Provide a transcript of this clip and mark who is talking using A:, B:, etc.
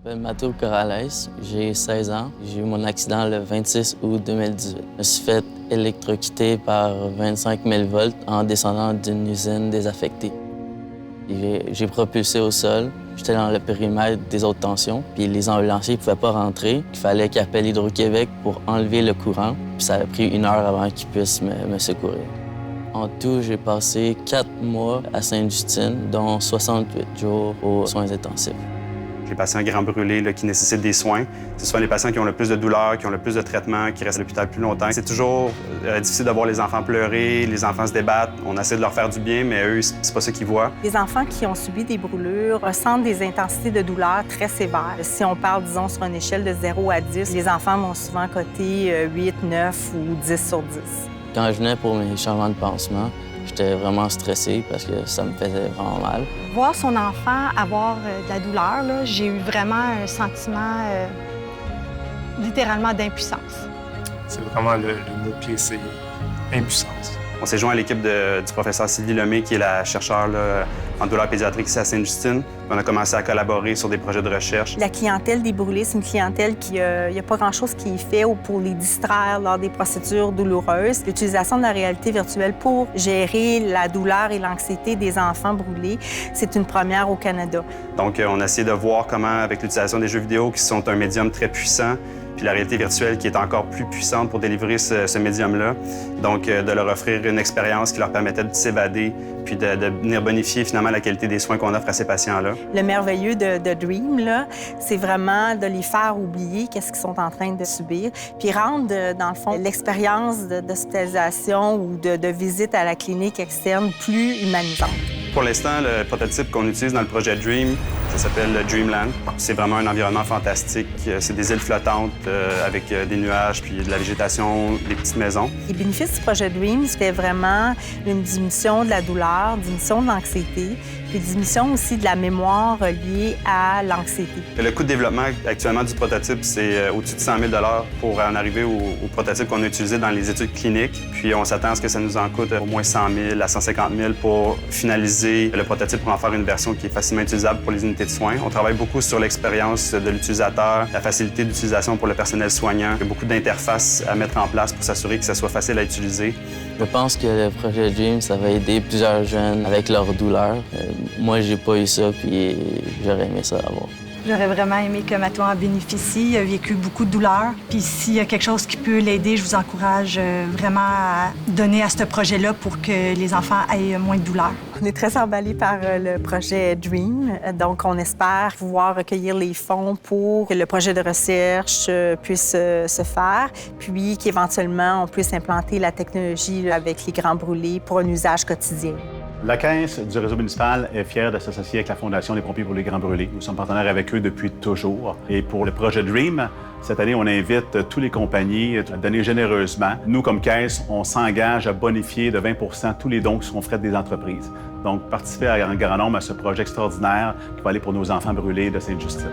A: m'appelle Matteo Corrales, j'ai 16 ans. J'ai eu mon accident le 26 août 2018. Je me suis fait électrocuter par 25 000 volts en descendant d'une usine désaffectée. J'ai propulsé au sol. J'étais dans le périmètre des hautes tensions, puis les ambulanciers ne pouvaient pas rentrer. Il fallait qu'ils appellent Hydro-Québec pour enlever le courant. Puis ça a pris 1 heure avant qu'ils puissent me secourir. En tout, j'ai passé 4 mois à Sainte-Justine, dont 68 jours aux soins intensifs.
B: Les patients grands brûlés là, qui nécessitent des soins, ce sont les patients qui ont le plus de douleurs, qui ont le plus de traitements, qui restent à l'hôpital plus longtemps. C'est toujours difficile de voir les enfants pleurer, les enfants se débattent. On essaie de leur faire du bien, mais eux, c'est pas ça qu'ils voient.
C: Les enfants qui ont subi des brûlures ressentent des intensités de douleur très sévères. Si on parle, disons, sur une échelle de 0 à 10, les enfants vont souvent coter 8, 9 ou 10 sur 10.
A: Quand je venais pour mes changements de pansement, j'étais vraiment stressé parce que ça me faisait vraiment mal.
D: Voir son enfant avoir de la douleur, j'ai eu vraiment un sentiment littéralement d'impuissance.
E: C'est vraiment le mot-clé, c'est impuissance.
B: On s'est joint à l'équipe du professeur Sylvie Lemay, qui est la chercheure là, en douleur pédiatrique ici à Sainte-Justine. On a commencé à collaborer sur des projets de recherche.
C: La clientèle des brûlés, c'est une clientèle qui n'y a pas grand-chose qui est fait pour les distraire lors des procédures douloureuses. L'utilisation de la réalité virtuelle pour gérer la douleur et l'anxiété des enfants brûlés, c'est une première au Canada.
B: Donc, on a essayé de voir comment, avec l'utilisation des jeux vidéo, qui sont un médium très puissant, puis la réalité virtuelle qui est encore plus puissante pour délivrer ce médium-là. Donc, de leur offrir une expérience qui leur permettait de s'évader, puis de venir bonifier finalement la qualité des soins qu'on offre à ces patients-là.
C: Le merveilleux de Dream, là, c'est vraiment de les faire oublier qu'est-ce qu'ils sont en train de subir, puis rendre, dans le fond, l'expérience d'hospitalisation ou de visite à la clinique externe plus humanisante.
B: Pour l'instant, le prototype qu'on utilise dans le projet Dream, ça s'appelle le Dreamland. C'est vraiment un environnement fantastique. C'est des îles flottantes avec des nuages puis de la végétation, des petites maisons.
C: Les bénéfices du projet Dream, c'était vraiment une diminution de la douleur, diminution de l'anxiété, puis diminution aussi de la mémoire liée à l'anxiété.
B: Le coût de développement actuellement du prototype, c'est au-dessus de 100 000 pour en arriver au prototype qu'on a utilisé dans les études cliniques. Puis on s'attend à ce que ça nous en coûte au moins 100 000 à 150 000 pour finaliser le prototype pour en faire une version qui est facilement utilisable pour les unités de soins. On travaille beaucoup sur l'expérience de l'utilisateur, la facilité d'utilisation pour le personnel soignant. Il y a beaucoup d'interfaces à mettre en place pour s'assurer que ça soit facile à utiliser.
A: Je pense que le projet Dream, ça va aider plusieurs jeunes avec leur douleur. Moi, j'ai pas eu ça, puis j'aurais aimé ça avoir.
D: J'aurais vraiment aimé que Matteo en bénéficie. Il a vécu beaucoup de douleurs. Puis s'il y a quelque chose qui peut l'aider, je vous encourage vraiment à donner à ce projet-là pour que les enfants aient moins de douleurs.
C: On est très emballés par le projet Dream. Donc, on espère pouvoir recueillir les fonds pour que le projet de recherche puisse se faire, puis qu'éventuellement, on puisse implanter la technologie avec les grands brûlés pour un usage quotidien.
F: La Caisse du réseau municipal est fière de s'associer avec la Fondation des pompiers pour les grands brûlés. Nous sommes partenaires avec eux depuis toujours. Et pour le projet Dream, cette année, on invite toutes les compagnies à donner généreusement. Nous, comme Caisse, on s'engage à bonifier de 20 tous les dons qui seront faits des entreprises. Donc, participez en grand nombre à ce projet extraordinaire qui va aller pour nos enfants brûlés de Sainte-Justine.